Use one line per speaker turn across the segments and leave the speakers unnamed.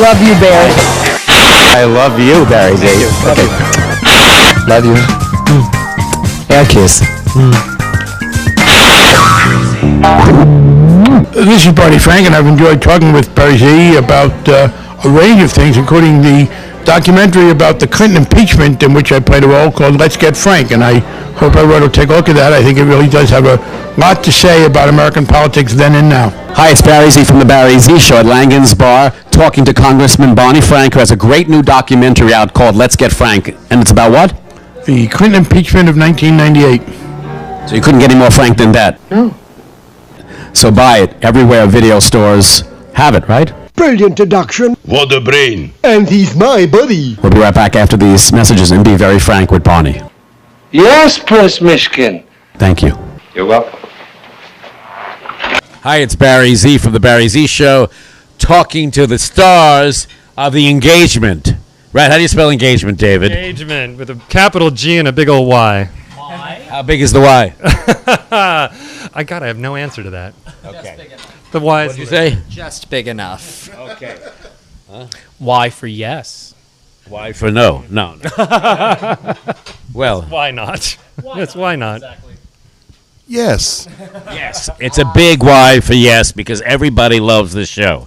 love you, Barry.
I love you, Barry Z.
Okay. Love you. Air kiss.
This is Barney Frank, and I've enjoyed talking with Barry Z about a range of things, including the documentary about the Clinton impeachment, in which I played a role called Let's Get Frank, and I hope everyone will take a look at that. I think it really does have a lot to say about American politics then and now.
Hi, it's Barry Z from The Barry Z Show at Langan's Bar, talking to Congressman Barney Frank, who has a great new documentary out called Let's Get Frank. And it's about what?
The Clinton impeachment of 1998.
So you couldn't get any more frank than that?
No.
So buy it everywhere video stores have it, right?
Brilliant deduction.
What a brain.
And he's my buddy.
We'll be right back after these messages and be very frank with Barney.
Yes, Prince Mishkin.
Thank you.
You're welcome.
Hi, it's Barry Z from The Barry Z Show, talking to the stars of the EnGAYgement. Right, how do you spell engagement, David?
EnGAYgement with a capital G and a big old Y.
How big is the Y?
I have no answer to that.
Okay.
The Y
What
is
did you say?
Just big enough.
Okay.
Y for yes.
Y for no. No. Well,
why not? Yes, why not?
Exactly.
Yes.
yes, it's a big Y for yes, because everybody loves this show.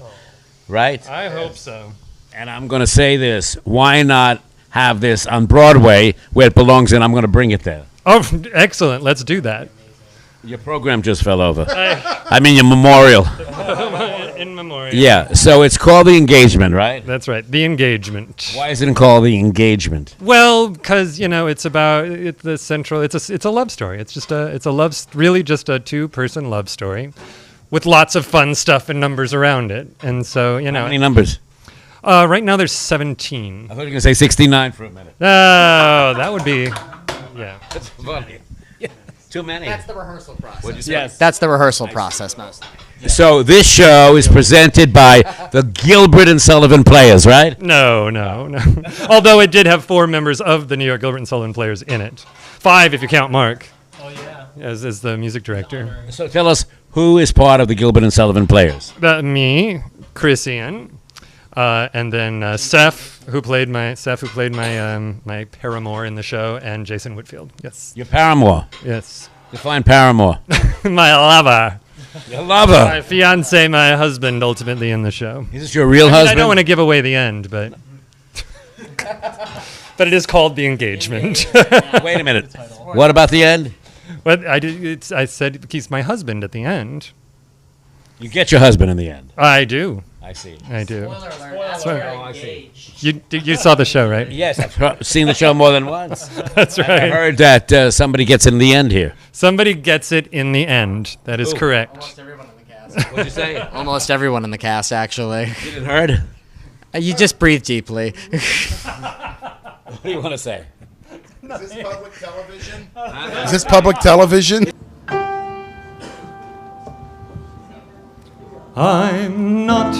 Right?
I hope so.
And I'm going to say this. Why not have this on Broadway where it belongs, and I'm going to bring it there?
Oh, excellent. Let's do that.
Your program just fell over. I mean, your memorial.
In memoriam.
Yeah, so it's called The EnGAYgement, right?
That's right. The EnGAYgement.
Why is it called The EnGAYgement?
Well, because it's about the central. It's a love story. It's just really just a two-person love story, with lots of fun stuff and numbers around it. And so
How many numbers?
right now there's 17.
I thought you were going to say 69 for a minute.
Oh, that would be, yeah.
That's funny. Too many.
That's the rehearsal process.
What'd you say?
Yes. That's the rehearsal process mostly.
So this show is presented by the Gilbert and Sullivan Players, right?
No. Although it did have 4 members of the New York Gilbert and Sullivan Players in it. 5 if you count Mark.
Oh yeah.
As the music director.
So tell us, who is part of the Gilbert and Sullivan Players?
Me, Chris Ian, and then Seth, who played my my paramour in the show, and Jason Whitfield. Yes.
Your paramour.
Yes.
Define paramour.
My lover.
Your lover.
My fiance, my husband, ultimately in the show.
Is this your real
I
husband?
don't want to give away the end, but but it is called The EnGAYgement.
Wait a minute. What about the end?
But I said he's my husband at the end.
You get your husband in the end.
I do.
I see.
I do.
Spoiler
Oh, I see.
You saw the show, right?
Yes, I've seen the show more than once.
That's
I
right.
heard that somebody gets in the end here.
Somebody gets it in the end. That is correct.
Almost everyone in the cast.
What'd you say?
Almost everyone in the cast, actually.
You didn't heard?
You just breathe deeply.
What do you want to say?
Is this public television? Is this public television?
I'm not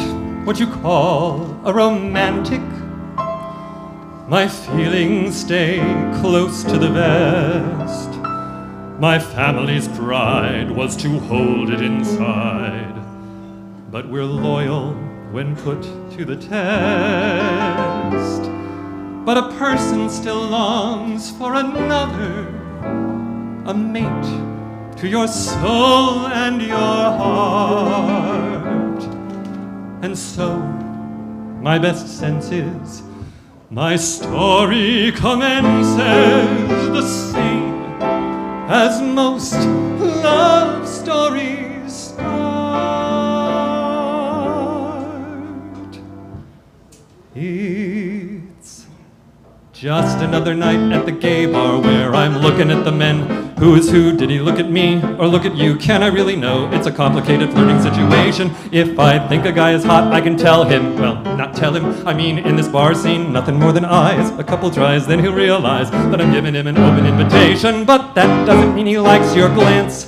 what you call a romantic. My feelings stay close to the vest. My family's pride was to hold it inside. But we're loyal when put to the test. But a person still longs for another, a mate to your soul and your heart. And so, my best sense is, my story commences the same as most love stories start. It's just another night at the gay bar where I'm looking at the men. Who is who? Did he look at me or look at you? Can I really know? It's a complicated flirting situation. If I think a guy is hot, I can tell him. Well, not tell him. I mean, in this bar scene, nothing more than eyes. A couple tries, then he'll realize that I'm giving him an open invitation. But that doesn't mean he likes your glance.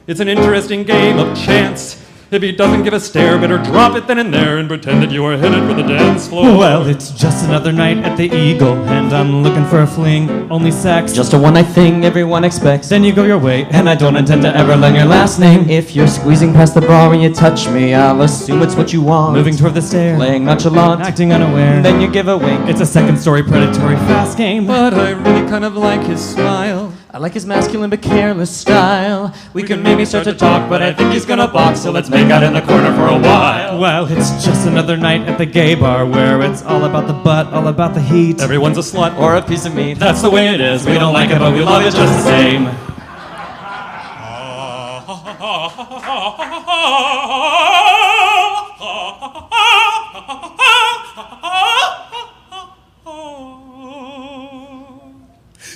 It's an interesting game of chance. If he doesn't give a stare, better drop it then and there and pretend that you are headed for the dance floor.
Well, it's just another night at the Eagle, and I'm looking for a fling, only sex.
Just a one-night thing everyone expects.
Then you go your way, and I don't intend to ever learn your last name.
If you're squeezing past the bar and you touch me, I'll assume it's what you want.
Moving toward the stair,
Playing nonchalant,
acting unaware,
then you give a wink.
it's a second-story predatory fast game.
But I really kind of like his smile.
I like his masculine but careless style. We can maybe start to talk, but I think he's gonna box, so let's make out in the corner for a while.
Well, it's just another night at the gay bar where it's all about the butt, all about the heat.
Everyone's a slut.
Or a piece of meat.
That's the way it is. We don't like it, but we love it just the same.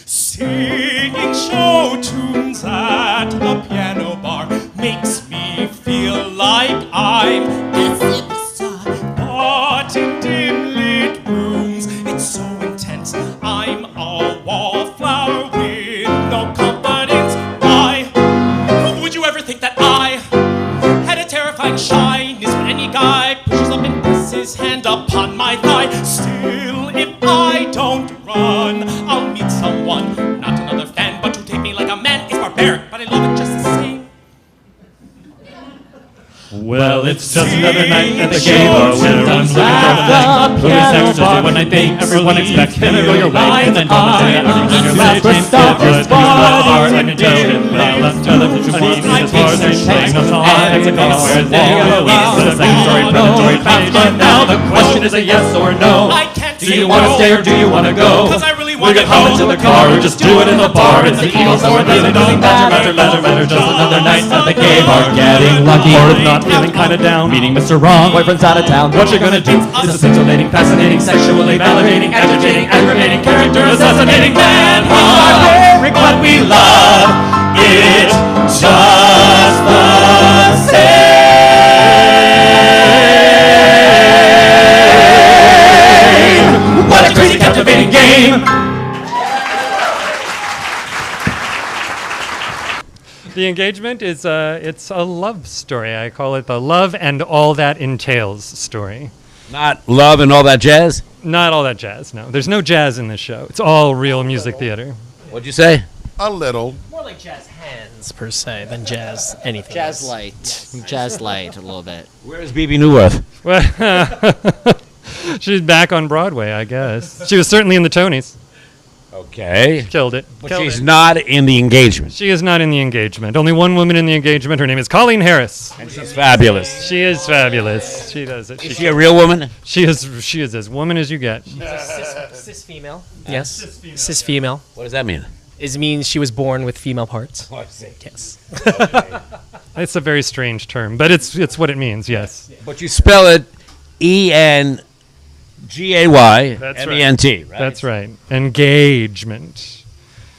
Singing show tunes at the piano bar makes me feel like I'm a superstar. But in dim lit rooms, it's so intense. I'm a wallflower with no confidence. Why would you ever think that I had a terrifying shyness when any guy pushes up and puts his hand upon my thigh? Still, if I don't run, I'll meet someone, not another fan, but to take me like a man is barbaric, but I love it just the same.
Well, it's just another night at the gay bar where I'm looking for a fling, only sex. Just a one-night thing everyone expects. Then you go your way, and then don't intend to ever learn your last name. If you're bar, I can tell it. Well, let's tell it what you mean. As far as you're playing no song, it's a color where it's there. It's a second-story predatory fast. But now the question is a yes or no. Do you want to stay or do you want to go? We'll get home into the car or just do it in the bar. It's the Eagle, so it really doesn't matter. Just another night at the gay bar, getting lucky. Or if not, feeling kinda down, meeting Mr. Wrong.
Boyfriend's out of town.
What you gonna do? This is scintillating, fascinating, sexually validating, agitating, aggravating, character assassinating man. Barbaric, but we love it just the same. What a crazy, captivating game.
The Engagement is it's a love story. I call it the love and all that entails story.
Not love and all that jazz?
Not all that jazz, no. There's no jazz in this show. It's all real music theater.
What'd you say?
A little.
More like jazz hands, per se, than jazz anything
Jazz
else.
light. Jazz light a little bit.
Where's BB Newworth?
Well, she's back on Broadway, I guess. She was certainly in the Tonys.
Okay.
Killed it.
But
Killed
she's
it.
not in the Engagement.
She is not in the Engagement. Only one woman in the Engagement. Her name is Colleen Harris.
And she's fabulous.
She is fabulous. She does it.
Is she a real woman?
She is as woman as you get.
She's a cis female. Yes. Cis female.
What does that mean?
It means she was born with female parts.
Oh, I see.
Yes.
It's a very strange term, but it's what it means. Yes.
But you spell it ENGAYMENT, right?
That's right. Engagement.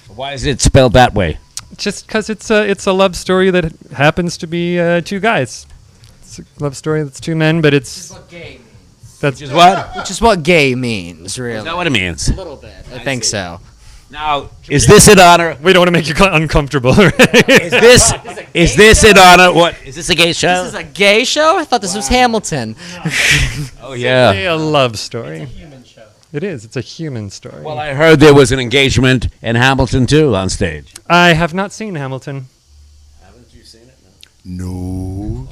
Why is it spelled that way?
Just because it's a love story that happens to be two guys. It's a love story that's two men, but it's
What gay means.
that's
Which is what?
Which is what gay means, really.
Is that what it means?
A little bit. I think so.
Now, is this in honor?
We don't want to make you uncomfortable.
Is this in honor? What is this a gay show?
This is a gay show? I thought this was Hamilton.
Oh yeah.
a love story. It's a human show. It is. It's a human story.
Well, I heard there was an engagement in Hamilton too on stage.
I have not seen Hamilton.
Haven't you seen it?
No.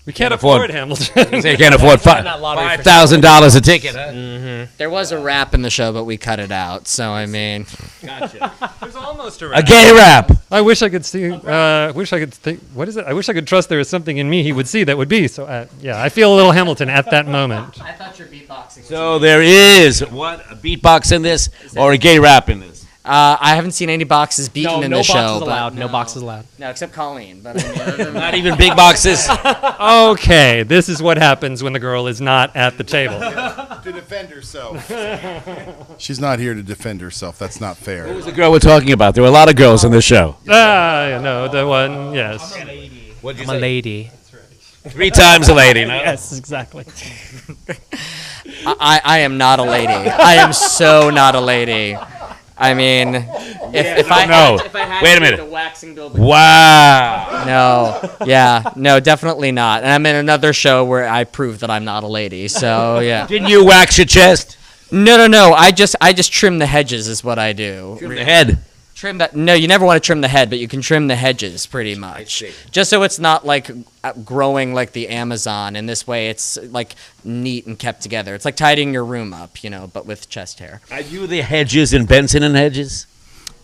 We can't
afford-
afford Hamilton.
They can't afford
Not lottery for
$5,000 a ticket. Huh?
There was a rap in the show, but we cut it out. So, I mean.
Gotcha.
There's almost
A gay rap.
I wish I could see. Wish I could think. What is it? I wish I could trust there is something in me he would see that would be. So yeah, I feel a little Hamilton at that moment.
I thought your beatboxing was
So there is what a beatbox in this or a gay rap in this.
I haven't seen any boxes beaten in
no
the show.
boxes
but
allowed. No boxes allowed.
No, except Colleen. But I mean, other than
Not even big boxes.
Okay, this is what happens when the girl is not at the table.
To defend herself. She's not here to defend herself. That's not fair.
Who was the girl we're talking about? There were a lot of girls in this show.
No, the one. Yes.
What'd you
I'm a
say?
lady.
3 times a lady, no?
Yes, exactly.
I am not a lady. I am so not a lady. I mean, If I
No.
had, if I had
Wait a
to be
minute.
the waxing building.
Wow.
No, yeah, no, definitely not. And I'm in another show where I prove that I'm not a lady. So yeah.
Didn't you wax your chest?
No. I just trim the hedges is what I do.
Trim the head.
Trim that. No, you never want to trim the head, but you can trim the hedges pretty much. Just so it's not like growing like the Amazon. And this way, it's like neat and kept together. It's like tidying your room up, but with chest hair.
Are you the Hedges in Benson and Hedges?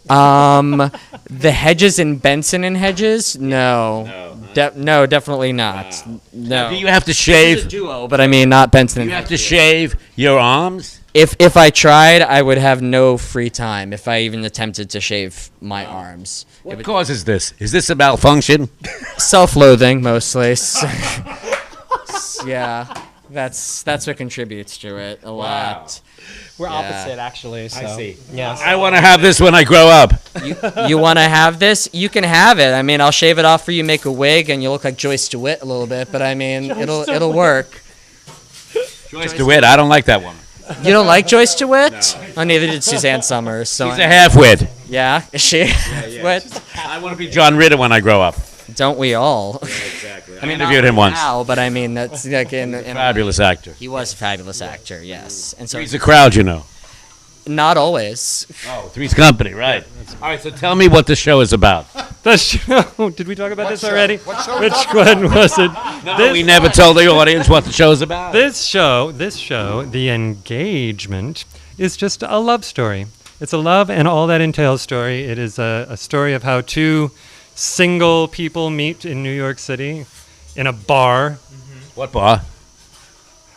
The Hedges in Benson and Hedges? No. No, definitely not. No.
Do you have to shave?
It's a duo, but I mean not Benson and
You have to
Hedges.
shave your arms?
If I tried, I would have no free time if I even attempted to shave my arms.
What causes this? Is this a malfunction?
Self-loathing, mostly. Yeah, that's what contributes to it a lot.
We're
Yeah.
opposite, actually. So.
I see.
Yes.
I want to have this when I grow up.
You want to have this? You can have it. I mean, I'll shave it off for you, make a wig, and you look like Joyce DeWitt a little bit. But I mean, it'll work.
Joyce DeWitt, I don't like that woman.
You don't like Joyce DeWitt? Oh, neither did Suzanne Summers. So
She's a half-wit.
Yeah, is she? What?
I want to be John Ritter when I grow up.
Don't we all?
Exactly.
I mean,
interviewed him once.
Now, but I mean, that's like in
Fabulous actor.
He was a fabulous actor, yes. And so
He's a crowd,
not always.
Oh, Three's Company, right. All right, so tell me what the show is about.
The show. Did we talk about this already? Which one was it?
No, we never told the audience what the show's about.
This show, The Engagement, is just a love story. It's a love and all that entails story. It is a story of how two single people meet in New York City in a bar.
What bar?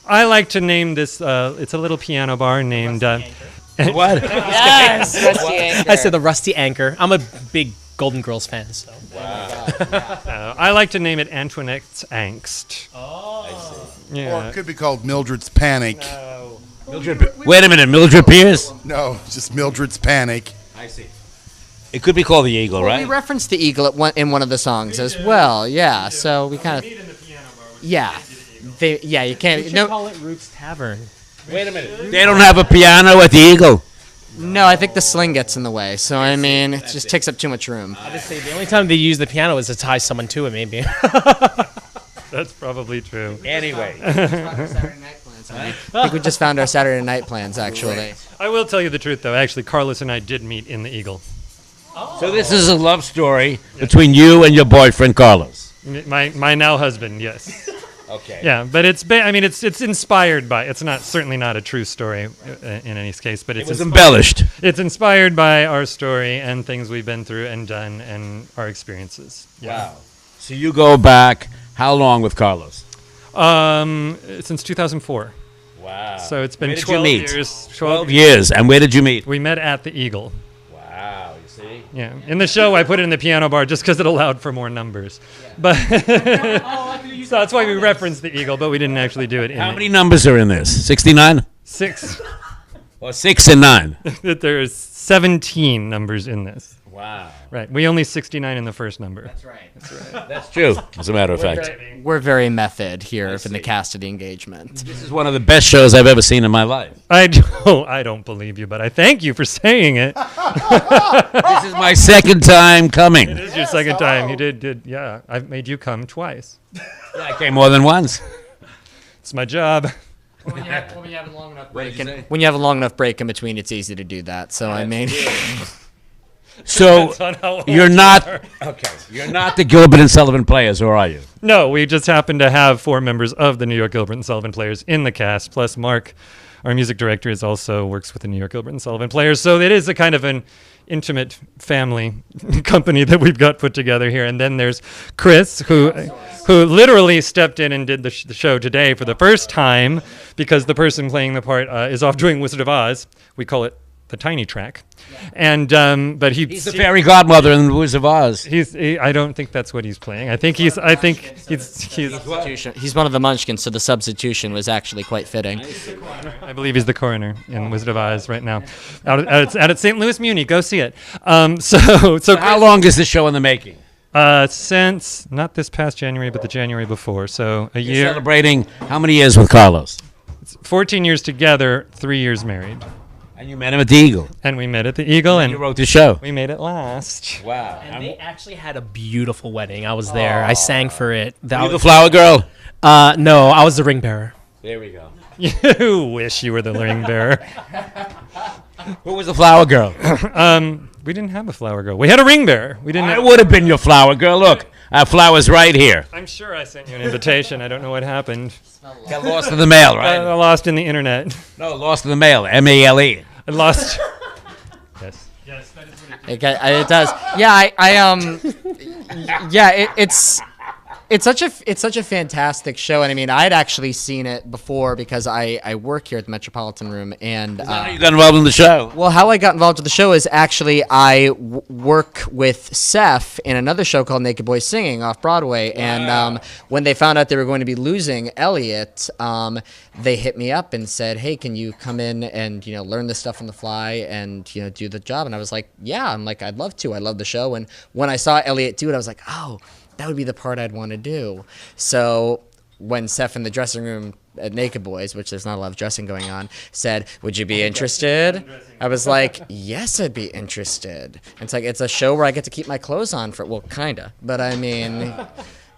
I like to name this, it's a little piano bar named...
What?
Yes, Rusty Anchor. I said the Rusty Anchor. I'm a big Golden Girls fan, so.
Wow.
I like to name it Antoinette's Angst.
Oh. I see.
Yeah.
Or it could be called Mildred's Panic.
No.
Wait a minute, Mildred Pierce?
No, just Mildred's Panic.
I see. It could be called the Eagle,
Well,
right?
we referenced the Eagle in one of the songs as well. Yeah, so we kind of. Yeah, you can't.
We should call it Ruth's Tavern.
Wait a minute. They don't have a piano at the Eagle.
No, I think the sling gets in the way. So I mean, it just takes up too much room.
Obviously, the only time they use the piano is to tie someone to it, maybe.
That's probably true.
Anyway.
I think we just found our Saturday night plans, actually.
I will tell you the truth, though. Actually, Carlos and I did meet in the Eagle.
So this is a love story between you and your boyfriend, Carlos.
My now husband, yes.
Okay.
Yeah, but it's inspired by. It's certainly not a true story in any case, but it
was embellished.
It's inspired by our story and things we've been through and done and our experiences. Yeah.
Wow. So you go back how long with Carlos?
Since 2004.
Wow.
So it's been
Where did
12
you meet?
years.
12 years. And where did you meet?
We met at the Eagle.
Wow, you see?
Yeah. In the show, I put it in the piano bar just because it allowed for more numbers. But so that's why we referenced the Eagle, but we didn't actually do it in
How many numbers are in this? 69?
6.
Or 6 and 9?
There's 17 numbers in this.
Wow.
Right. We only 69 in the first number.
That's right.
That's true, as a matter of fact.
We're very method here in the cast of the Engagement.
This is one of the best shows I've ever seen in my life.
I don't believe you, but I thank you for saying it.
This is my second time coming.
It is your second time. You did. Yeah. I've made you come twice.
Yeah, I came more than once.
It's my job.
When you have a long enough break, when you have a long enough break in between, it's easy to do that. So I mean.
So
Depends on how old
you're
you
not
are.
okay. You're not the Gilbert and Sullivan Players, or are you?
No, we just happen to have 4 members of the New York Gilbert and Sullivan Players in the cast. Plus, Mark, our music director, also works with the New York Gilbert and Sullivan Players. So it is a kind of an intimate family company that we've got put together here. And then there's Chris, who literally stepped in and did the show today for the first time because the person playing the part is off doing Wizard of Oz. We call it the tiny track, and but
he's the fairy godmother in the Wizard of Oz.
I don't think that's what he's playing. I think he's
He's one of the Munchkins, so the substitution was actually quite fitting.
I believe he's the coroner in Wizard of Oz right now, out at St. Louis Muni. Go see it. So
how long is this show in the making?
Since not this past January, but the January before. So a year.
Celebrating how many years with Carlos?
It's 14 years together, 3 years married.
And you met him at the Eagle.
And we met at the Eagle, and
you wrote the show.
We made it last.
Wow.
And they actually had a beautiful wedding. I was there. I sang for it.
Were you the flower girl?
No, I was the ring bearer.
There we go.
You wish you were the ring bearer.
Who was the flower girl?
We didn't have a flower girl. We had a ring bearer. We didn't.
I would have been your flower girl. Look, our flower's right here.
I'm sure I sent you an invitation. I don't know what happened.
Got lost in the mail, right?
Lost in the internet.
No, lost in the mail. M-A-L-E.
I lost. Yes. Yes, that is what
It does. Yeah, it's such a fantastic show, and I mean, I'd actually seen it before because I work here at the Metropolitan Room, and
Is that how you got involved in the show?
Well, how I got involved with the show is actually I work with Seth in another show called Naked Boys Singing off Broadway, and when they found out they were going to be losing Elliot, they hit me up and said, "Hey, can you come in and learn this stuff on the fly and do the job?" And I was like, "Yeah," I'm like, "I'd love to. I love the show." And when I saw Elliot do it, I was like, "Oh, that would be the part I'd want to do." So when Seth in the dressing room at Naked Boys, which there's not a lot of dressing going on, said, "Would you be interested?" I was like, "Yes, I'd be interested." It's like, it's a show where I get to keep my clothes on for, well, kinda, but I mean,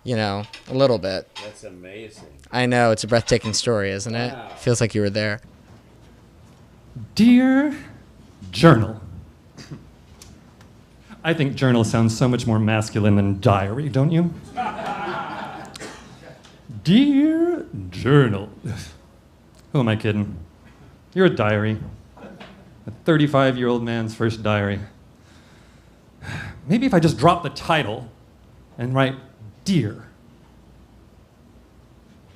a little bit.
That's amazing.
I know, it's a breathtaking story, isn't it?
Wow.
Feels like you were there.
Dear Journal. I think journal sounds so much more masculine than diary, don't you? Dear Journal. Who am I kidding? You're a diary. A 35-year-old man's first diary. Maybe if I just drop the title and write Dear.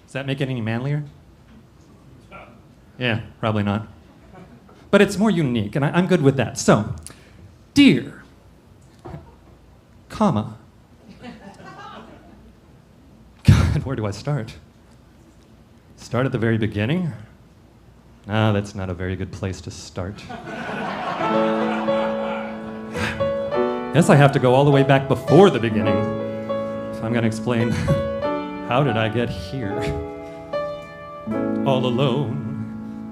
Does that make it any manlier? Yeah, probably not. But it's more unique, and I'm good with that. So, Dear, comma. God, where do I start? Start at the very beginning? Ah, that's not a very good place to start. Guess I have to go all the way back before the beginning if I'm going to explain how did I get here. All alone,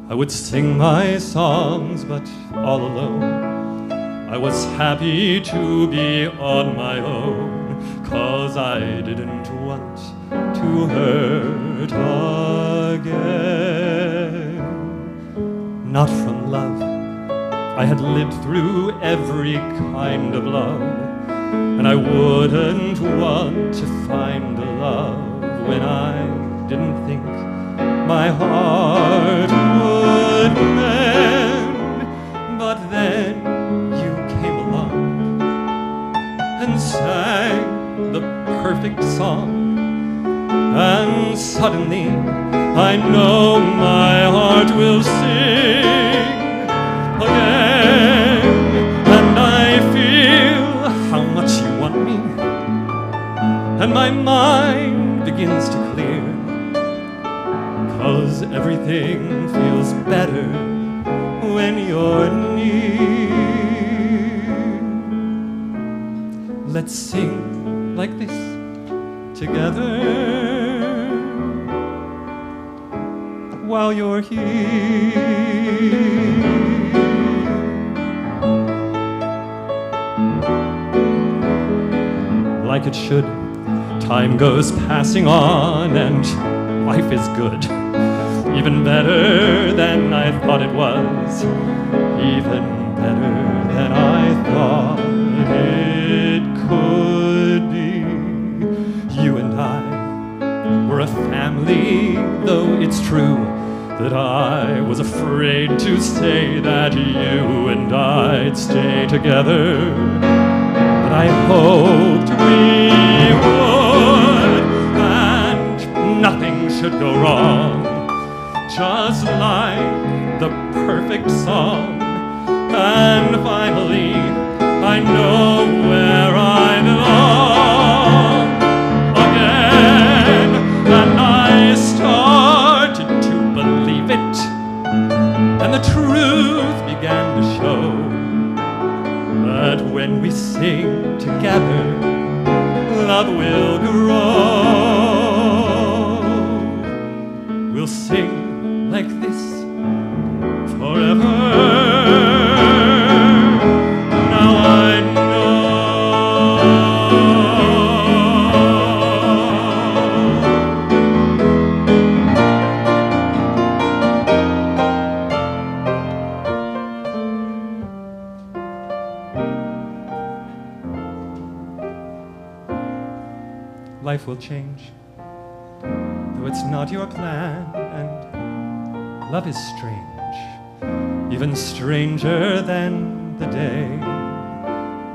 I would sing my songs, but all alone. I was happy to be on my own, 'cause I didn't want to hurt again. Not from love. I had lived through every kind of love, and I wouldn't want to find a love when I didn't think my heart would mend. But then you came along and sang the perfect song, and suddenly I know my heart will sing again, and I feel how much you want me, and my mind begins to clear, 'cause everything feels better when you're near. Let's sing like this together while you're here. Like it should, time goes passing on and life is good. Even better than I thought it was. Even better than I thought it could be. You and I were a family, though it's true that I was afraid to say that you and I'd stay together. But I hoped we would, and nothing should go wrong. Just like the perfect song. And finally, I know where I belong again. And I started to believe it, and the truth began to show that when we sing together, love will grow. We'll sing like this forever. life will change. Though it's not your plan, and love is strange, even stranger than the day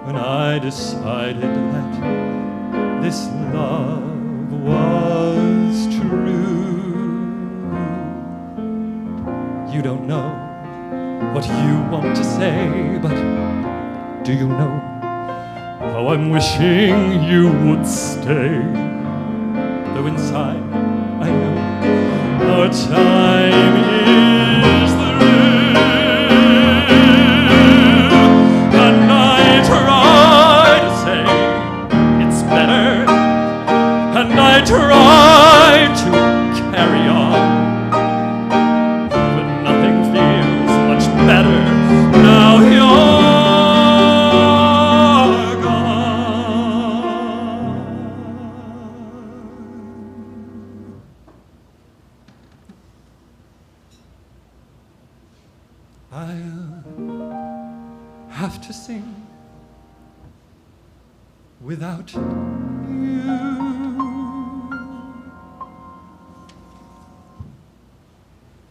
when I decided that this love was true. You don't know what you want to say, but do you know how I'm wishing you would stay? Though inside I know our time is through, and I try to say it's better, and I try to carry on, but nothing feels much better now you're have to sing without you.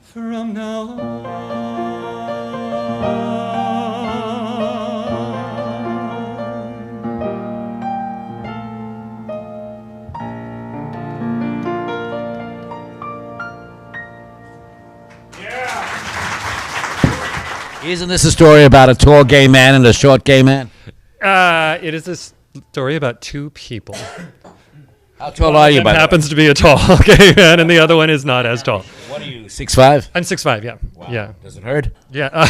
From now on.
Isn't this a story about a tall gay man and a short gay man?
It is a story about two people.
How tall are you, by the way?
Happens to be a tall gay man, and the other one is not as tall.
What are you, 6'5"?
I'm 6'5", yeah.
Wow.
Yeah.
Does it hurt?
Yeah.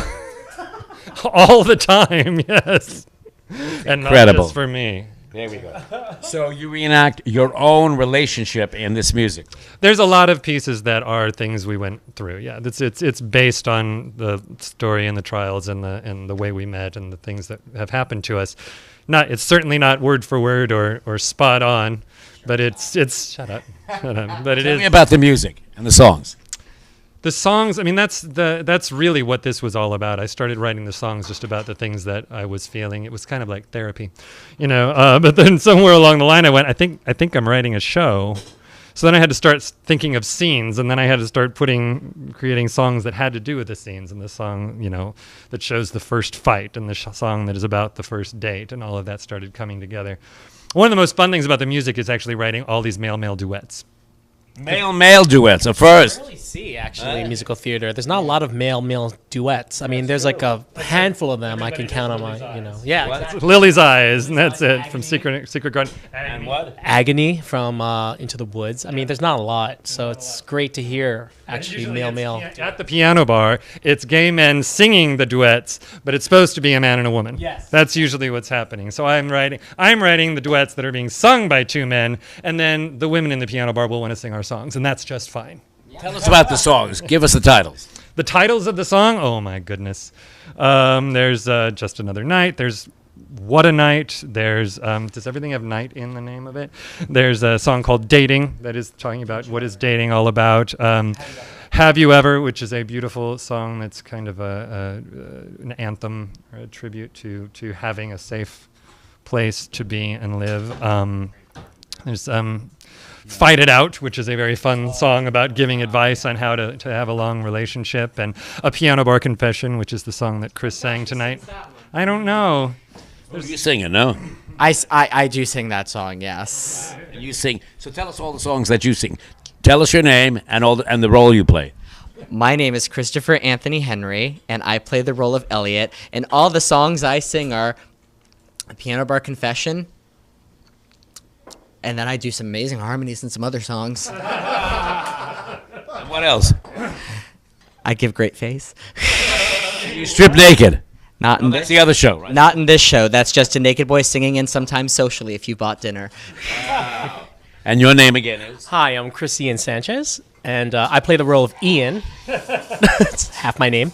All the time, yes. And not
Incredible.
just for me.
There we go. So you reenact your own relationship in this music.
There's a lot of pieces that are things we went through. Yeah, it's based on the story and the trials and the way we met and the things that have happened to us. It's certainly not word for word or spot on, but it's shut up. But it is.
Tell me about the music and the songs.
The songs, I mean, that's really what this was all about. I started writing the songs just about the things that I was feeling. It was kind of like therapy, you know. But then somewhere along the line, I went, I think I'm writing a show. So then I had to start thinking of scenes, and then I had to start creating songs that had to do with the scenes, and the song, you know, that shows the first fight, and the song that is about the first date, and all of that started coming together. One of the most fun things about the music is actually writing all these male-male duets.
Male duets, a first.
I really see, actually, musical theater. There's not a lot of male duets. I mean, there's like a handful of them I can count on my, you know. Yeah, exactly.
Lily's Eyes, and that's it, from Secret Garden.
And what?
Agony from Into the Woods. I mean, there's not a lot, so it's great to hear, actually, male.
At the piano bar, it's gay men singing the duets, but it's supposed to be a man and a woman.
Yes.
That's usually what's happening. So I'm writing the duets that are being sung by two men, and then the women in the piano bar will want to sing our songs, and that's just fine.
Tell us about the songs. Give us the titles.
The titles of the song? Oh, my goodness. There's Just Another Night. There's What a Night. There's does everything have night in the name of it? There's a song called Dating that is talking about what is dating all about. Have You Ever, which is a beautiful song that's kind of an anthem or a tribute to having a safe place to be and live. There's Fight It Out, which is a very fun song about giving advice on how to have a long relationship, and A Piano Bar Confession, which is the song that Chris sang tonight. I don't know.
You sing it, no?
I do sing that song, yes.
You sing. So tell us all the songs that you sing. Tell us your name and the role you play.
My name is Christopher Anthony Henry, and I play the role of Elliot, and all the songs I sing are A Piano Bar Confession, and then I do some amazing harmonies and some other songs.
What else?
I Give Great Face.
You strip naked.
Not in
that's the other show, right?
Not in this show. That's just a naked boy singing, and sometimes socially if you bought dinner.
And your name again is?
Hi, I'm Chris Ian Sanchez, and I play the role of Ian. That's half my name.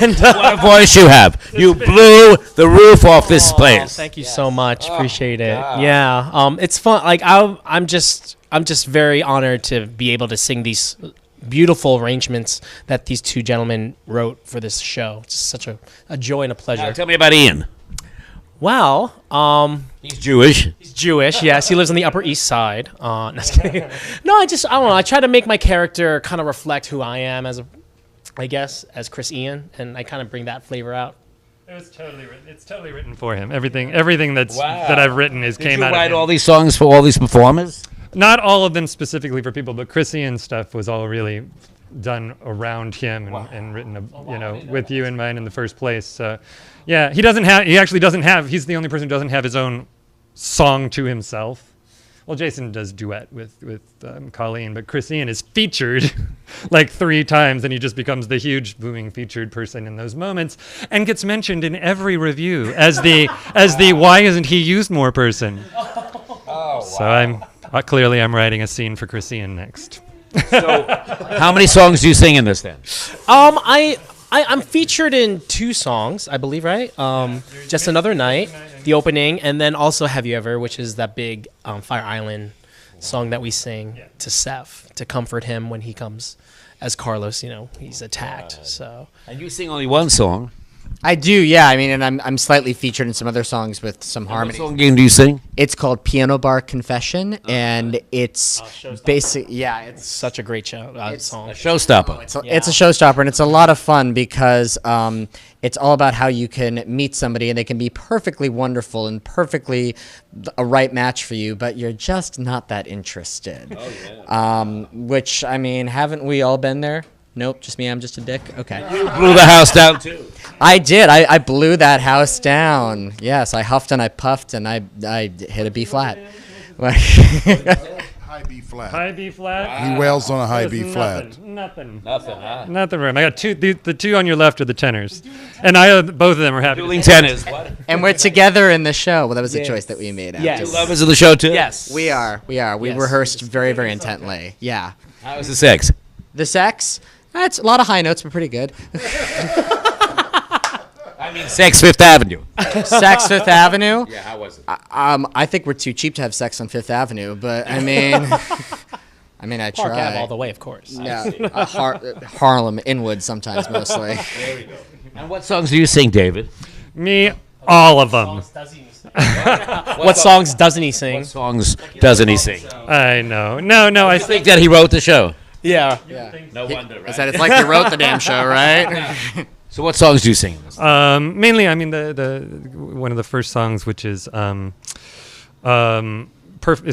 And
what a voice you have! You blew the roof off this place.
Thank you so much. Appreciate it. God. Yeah, it's fun. Like I'm just very honored to be able to sing these beautiful arrangements that these two gentlemen wrote for this show. It's such a joy and a pleasure.
Now, tell me about Ian.
Well,
He's Jewish.
he's Jewish. Yes, he lives on the Upper East Side. No, just kidding. No, I don't know. I try to make my character kind of reflect who I am as Chris Ian, and I kind of bring that flavor out.
It was totally written. It's totally written for him. Everything that I've written came out of him.
Did you write all these songs for all these performers?
Not all of them specifically for people, but Chris Ian's stuff was all really done around him and written, with you in mind in the first place. So, yeah, he's the only person who doesn't have his own song to himself. Well, Jason does duet with Colleen, but Chris Ian is featured like 3 times, and he just becomes the huge booming featured person in those moments, and gets mentioned in every review as the why isn't he used more person. Oh, wow. So I'm writing a scene for Chris Ian next.
So, how many songs do you sing in this then?
I'm featured in 2 songs, I believe, right? Just Another Night, the opening, and then also Have You Ever, which is that big Fire Island song that we sing to Seth to comfort him when he comes as Carlos, he's attacked. So.
And you sing only one song.
I do, yeah. I mean, and I'm slightly featured in some other songs with some harmony.
What song game do you sing?
It's called Piano Bar Confession, and it's it's
such a great show song.
A showstopper.
It's a showstopper, and it's a lot of fun because it's all about how you can meet somebody and they can be perfectly wonderful and perfectly a right match for you, but you're just not that interested. Oh, yeah. Which, I mean, haven't we all been there? Nope, just me, I'm just a dick? Okay.
You blew the house down, too.
I did. I blew that house down. Yes, I huffed and I puffed and I hit a B flat.
High B flat.
High B flat?
He wails on a high B flat.
Nothing.
Huh?
Nothing wrong. I got the 2 on your left are the tenors. And both of them are happy.
Dueling tenors. What?
And we're together in the show. Well, that was a choice that we made.
Yes.
You lovers of the show, too?
Yes.
We are. We rehearsed very, very intently. Yeah.
How was the sex?
The sex? That's a lot of high notes, but pretty good.
I mean, Sex Fifth Avenue.
Sex Fifth Avenue?
Yeah, how was it?
I think we're too cheap to have sex on Fifth Avenue, but I mean, I
Park
try.
Ave all the way, of course.
Yeah, Harlem, Inwood sometimes mostly.
There we go. And what songs do you sing, David?
Me, all of them.
What songs doesn't he sing?
What songs doesn't he sing?
I know. No, I
think that he wrote the show.
Yeah.
No wonder, right?
I said it's like he wrote the damn show, right?
So what songs do you sing?
Mainly, I mean, the one of the first songs, which is it's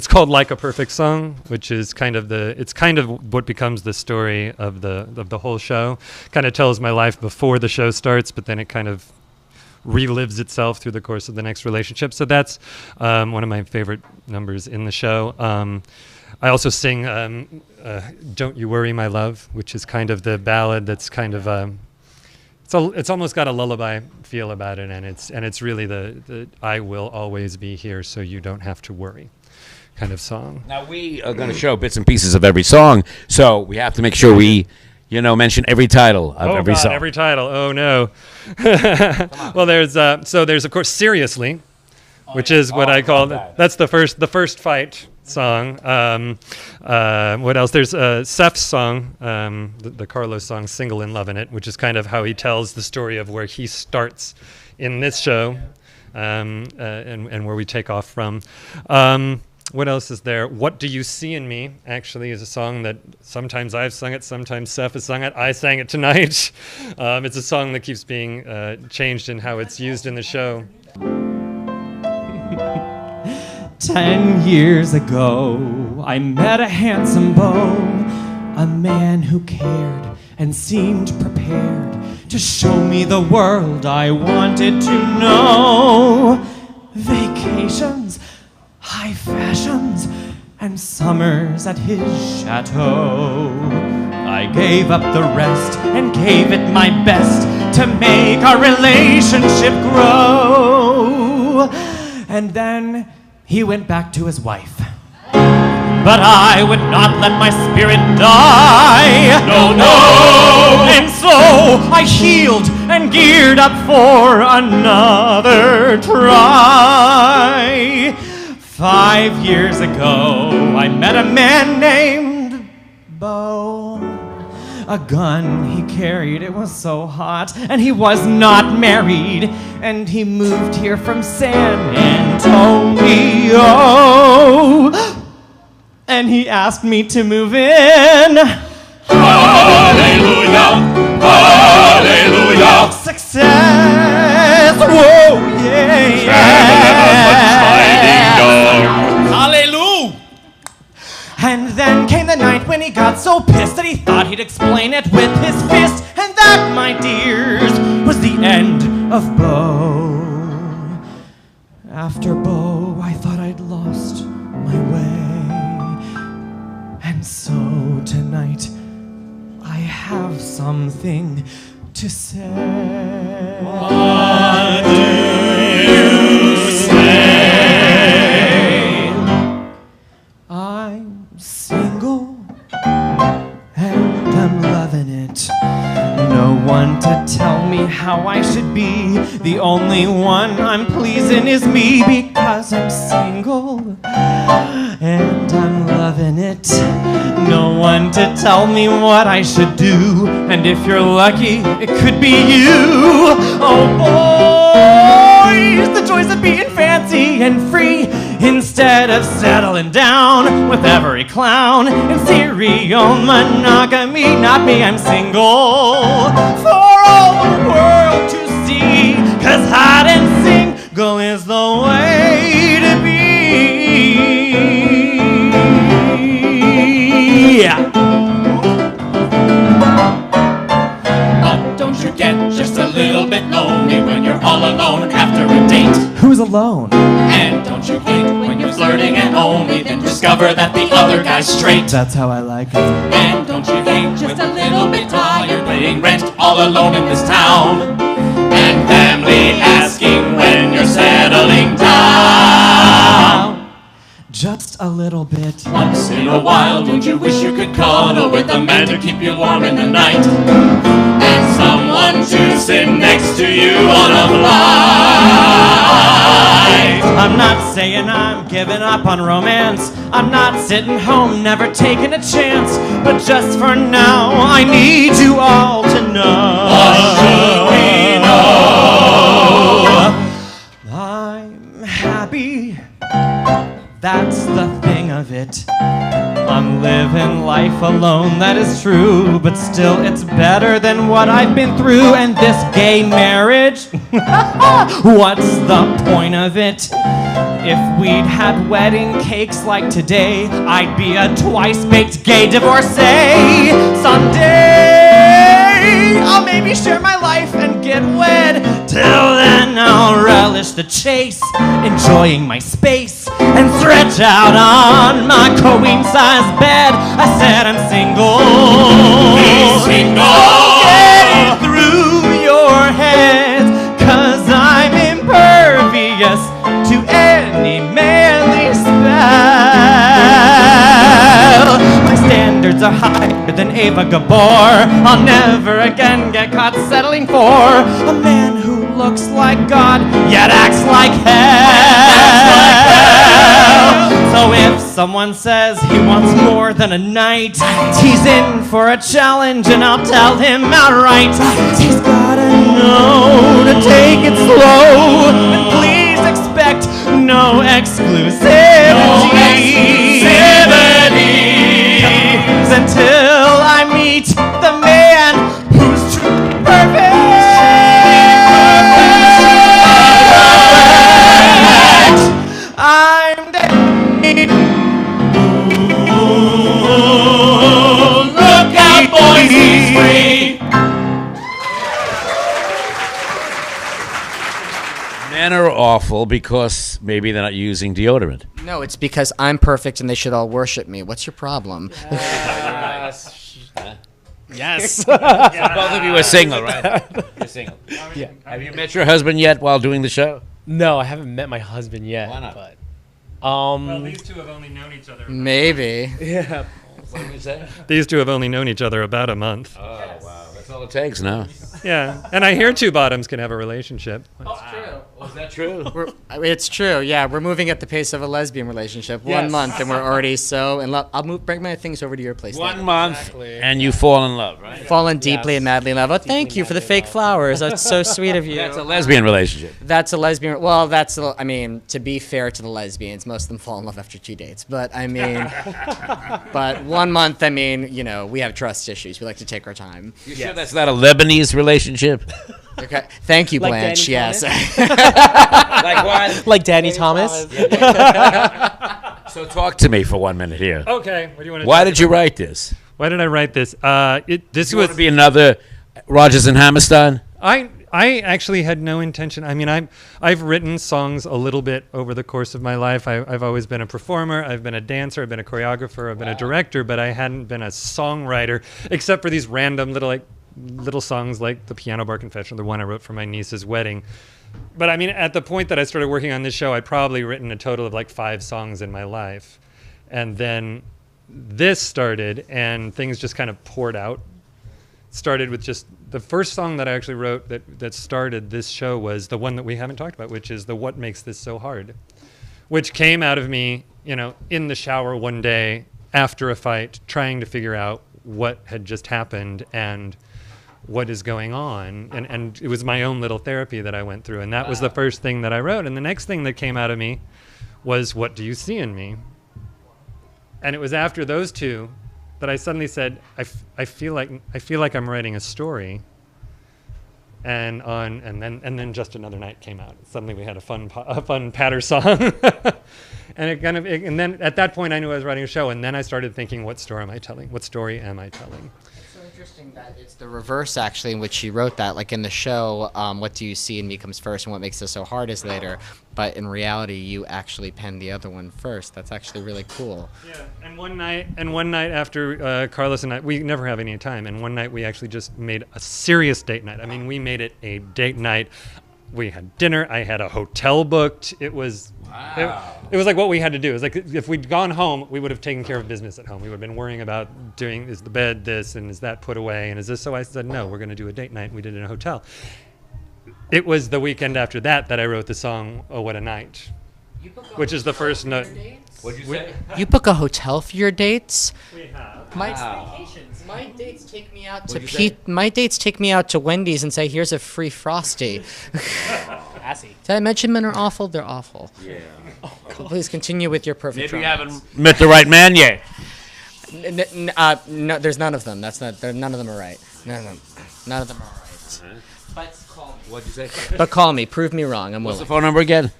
called Like a Perfect Song, which is kind of what becomes the story of the whole show. Kind of tells my life before the show starts, but then it kind of relives itself through the course of the next relationship. So that's one of my favorite numbers in the show. I also sing Don't You Worry, My Love, which is kind of the ballad that's kind of it's almost got a lullaby feel about it, and it's really the I will always be here so you don't have to worry kind of song.
Now we are going to show bits and pieces of every song, so we have to make sure we mention every title of every song.
Every title. Oh no. Well, there's of course Seriously, which is what I call that's the first fight song. What else? There's Seth's song, the Carlos song, Single in Love in It, which is kind of how he tells the story of where he starts in this show, and where we take off from. What else is there? What Do You See in Me actually is a song that sometimes I've sung it, sometimes Seth has sung it. I sang it tonight. It's a song that keeps being changed in how it's used in the show.
10 years ago, I met a handsome beau, a man who cared and seemed prepared to show me the world I wanted to know. Vacations, high fashions, and summers at his chateau. I gave up the rest and gave it my best to make our relationship grow. And then he went back to his wife. But I would not let my spirit die. No, no! And so I healed and geared up for another try. 5 years ago, I met a man named Bo. a gun he carried. It was so hot, and he was not married. And he moved here from San Antonio. And he asked me to move in.
Hallelujah, hallelujah.
Success, whoa, yeah,
Hallelujah.
And then came the night when he got so pissed that he thought he'd explain it with his fist. And that, my dears, was the end of Bo. After Bo, I thought I'd lost my way. And so tonight, I have something to say.
What do you say?
I'm single and I'm loving it. No one to tell me how I should be. The only one I'm pleasing is me, because I'm single and I'm loving it. No one to tell me what I should do. And if you're lucky, it could be you. Oh boys, the joys of being fancy and free, instead of settling down with every clown in serial monogamy. Not me, I'm single for all the world to see, 'cause hide and single is the way to be.
But don't you get just a little bit lonely when you're all alone after a date?
Who's alone?
And don't you hate when you're flirting and only then discover that the other guy's straight?
That's how I like it.
And don't you hate just a little bit tired paying rent all alone in this town? And family asking when you're settling down?
Just a little bit.
Once in a while, don't you wish you could cuddle with a man to keep you warm in the night? And someone to sit next to you on a flight?
I'm not saying I'm giving up on romance. I'm not sitting home, never taking a chance. But just for now, I need you all to know.
What should we know?
I'm happy. That's the thing of it. I'm living life alone, that is true. But still, it's better than what I've been through. And this gay marriage, what's the point of it? If we'd had wedding cakes like today, I'd be a twice-baked gay divorcee. Someday, I'll maybe share my life and get wed. Till then, I'll relish the chase, enjoying my space, and stretch out on my queen-size bed. I said I'm single.
He's single.
Get it through your heads, 'cause I'm impervious to any manly spell. My standards are higher than Ava Gabor. I'll never again get caught settling for a man who looks like God yet acts like hell. So if someone says he wants more than a night, he's in for a challenge, and I'll tell him outright. He's gotta know to take it slow, and please expect no exclusivity. Until I meet the man who's truly perfect. I'm dead.
Look out, boys, he's free.
Men are awful because maybe they're not using deodorant.
No, it's because I'm perfect and they should all worship me. What's your problem?
Yes.
Both of you are single, right? You're single.
Yeah.
Have you met your husband yet while doing the show?
No, I haven't met my husband yet.
Why not?
But,
Well, these two have only known each other.
Maybe.
yeah.
What did you say?
These two have only known each other about a month.
Oh, wow. That's all it takes now.
Yeah, and I hear two bottoms can have a relationship.
That's true. Is that true?
It's true. Yeah, we're moving at the pace of a lesbian relationship. 1 month, and we're already so in love. I'll bring my things over to your place.
1 month, and you fall in love, right?
Fallen deeply and madly in love. Oh, thank you for the fake flowers. That's so sweet of you.
That's a lesbian relationship.
That's a lesbian. Well, I mean, to be fair to the lesbians, most of them fall in love after 2 dates. But I mean, but 1 month, I mean, you know, we have trust issues. We like to take our time.
You sure that's not a Lebanese relationship?
Okay. Thank you,
Like
Blanche.
Danny
Yes.
Like what?
Like Danny Thomas.
So talk to me for 1 minute here.
Okay. What do you want to
Why did you write this?
Why did I write this? This
You
was
want to be another Rodgers and Hammerstein?
I actually had no intention. I mean, I've written songs a little bit over the course of my life. I've always been a performer. I've been a dancer. I've been a choreographer. I've been a director. But I hadn't been a songwriter, except for these random little songs like the Piano Bar Confession, the one I wrote for my niece's wedding. But I mean, at the point that I started working on this show, I'd probably written a total of like 5 songs in my life, and then this started, and things just kind of poured out. Started with just the first song that I actually wrote that started this show was the one that we haven't talked about, which is the What Makes This So Hard, which came out of me, you know, in the shower one day after a fight, trying to figure out what had just happened and what is going on. And it was my own little therapy that I went through. And that was the first thing that I wrote. And the next thing that came out of me was, what do you see in me? And it was after those two that I suddenly said, I feel like I'm writing a story. And then Just Another Night came out. Suddenly we had a fun patter song. And then at that point I knew I was writing a show. And then I started thinking, what story am I telling? What story am I telling?
Interesting that it's the reverse, actually, in which she wrote that. Like in the show, what do you see in me comes first, and what makes this so hard is later. But in reality, you actually penned the other one first. That's actually really cool.
Yeah, and one night after Carlos and I, we never have any time. And one night we actually just made a serious date night. I mean, we made it a date night. We had dinner. I had a hotel booked. It was, it was like what we had to do. It was like if we'd gone home, we would have taken care of business at home. We would have been worrying about is the bed this and is that put away and is this so? I said, no, we're going to do a date night. We did it in a hotel. It was the weekend after that I wrote the song "Oh What a Night," which is the first note.
What'd you say?
You book a hotel for your dates?
We have.
My dates take me out to My dates take me out to Wendy's and say, "Here's a free Frosty."
Assy.
Did I mention men are awful? They're awful.
Yeah.
Please continue with your perfect.
Maybe you
romance.
haven't met the right man yet.
No, there's none of them. None of them are right. None of them are right. But call me.
What'd you say?
But call me. Prove me wrong. I'm
What's the
willing.
phone number again?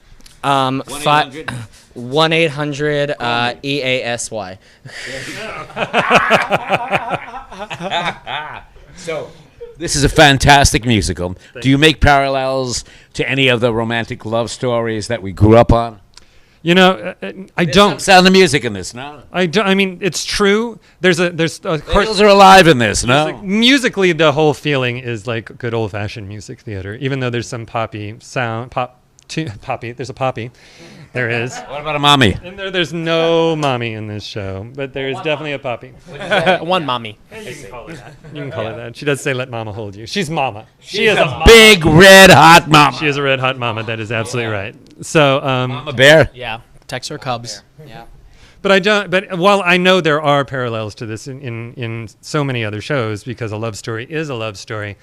1-800 EASY.
So, this is a fantastic musical. Do you make parallels to any of the romantic love stories that we grew up on?
You know, I don't.
Sound of music in this, no?
I don't. I mean, it's true. There's
Girls are alive in this, no?
Like, musically, the whole feeling is like good old-fashioned music theater. Even though there's some poppy sound, poppy. There's a poppy. There is.
What about a mommy?
And there's no mommy in this show, but there is definitely a poppy.
One mommy.
You can call it that. You can call it that. She does say, "Let mama hold you." She's mama. She
She's
is
a big red hot mama.
She is a red hot mama. That is absolutely right. So,
Mama bear.
Yeah. Text her cubs.
Yeah.
But I don't. But while I know there are parallels to this in so many other shows, because a love story is a love story,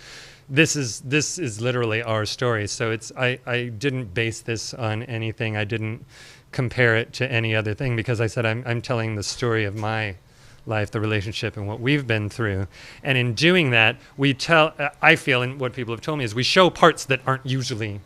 this is literally our story. So I didn't base this on anything. I didn't compare it to any other thing, because I said I'm telling the story of my life, the relationship, and what we've been through. And in doing that, we tell. I feel, and what people have told me is, we show parts that aren't usually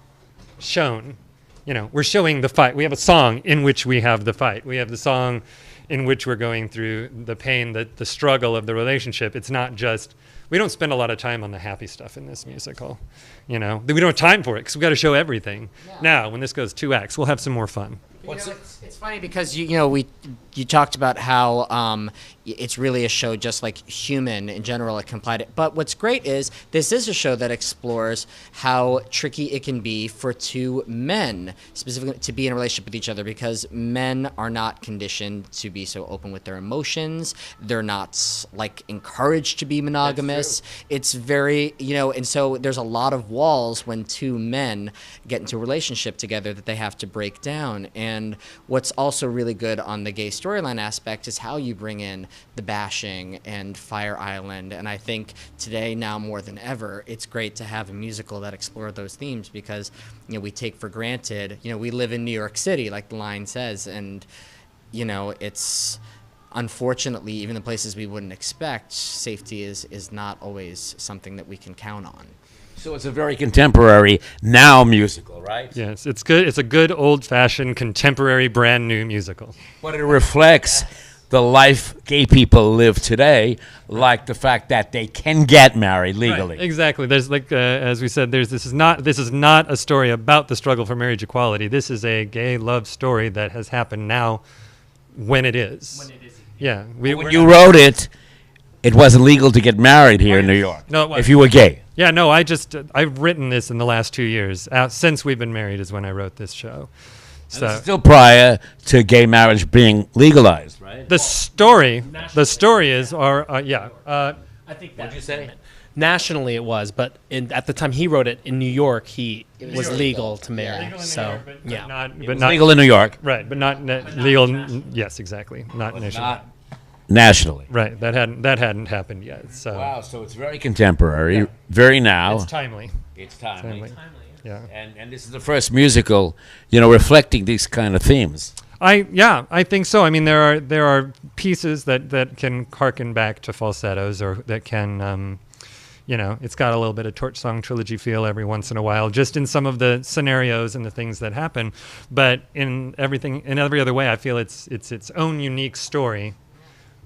shown. You know, we're showing the fight. We have a song in which we have the fight. We have the song in which we're going through the pain, the struggle of the relationship. It's not just, we don't spend a lot of time on the happy stuff in this musical. You know, we don't have time for it because we've got to show everything. Yeah. Now, when this goes 2 acts, we'll have some more fun.
It's funny because you talked about how it's really a show just like Human in general. It complied it, but what's great is this is a show that explores how tricky it can be for two men specifically to be in a relationship with each other, because men are not conditioned to be so open with their emotions. They're not like encouraged to be monogamous. It's very and so there's a lot of walls when two men get into a relationship together that they have to break down. And what's also really good on the gay storyline aspect is how you bring in the bashing and Fire Island. And I think today, now more than ever, it's great to have a musical that explores those themes, because we take for granted, we live in New York City, like the line says, and it's unfortunately even the places we wouldn't expect, safety is not always something that we can count on.
So it's a very contemporary now musical, right?
Yes, it's good. It's a good old-fashioned contemporary brand new musical.
But it reflects the life gay people live today, like the fact that they can get married legally.
Right, exactly. There's as we said, this is not a story about the struggle for marriage equality. This is a gay love story that has happened now when it is. When it is. Yeah.
When you wrote it, it wasn't legal to get married here in New York.
No, it wasn't.
If you were gay.
Yeah, no, I've written this in the last 2 years. Since we've been married is when I wrote this show.
So this is still prior to gay marriage being legalized, right?
The story is,
I think that. What'd you say? Nationally, it was, but at the time he wrote it in New York, it was legal to marry.
Legal in
so
New York, but
not legal in New York,
right? But not legal. Yes, exactly. Not nationally.
Nationally,
right? That hadn't happened yet. So
wow, so it's very contemporary, very now.
It's timely.
It's timely.
Yeah,
and this is the first musical, reflecting these kind of themes.
I think so. I mean, there are pieces that can harken back to falsettos, or that can, it's got a little bit of Torch Song Trilogy feel every once in a while, just in some of the scenarios and the things that happen. But in every other way, I feel it's its own unique story.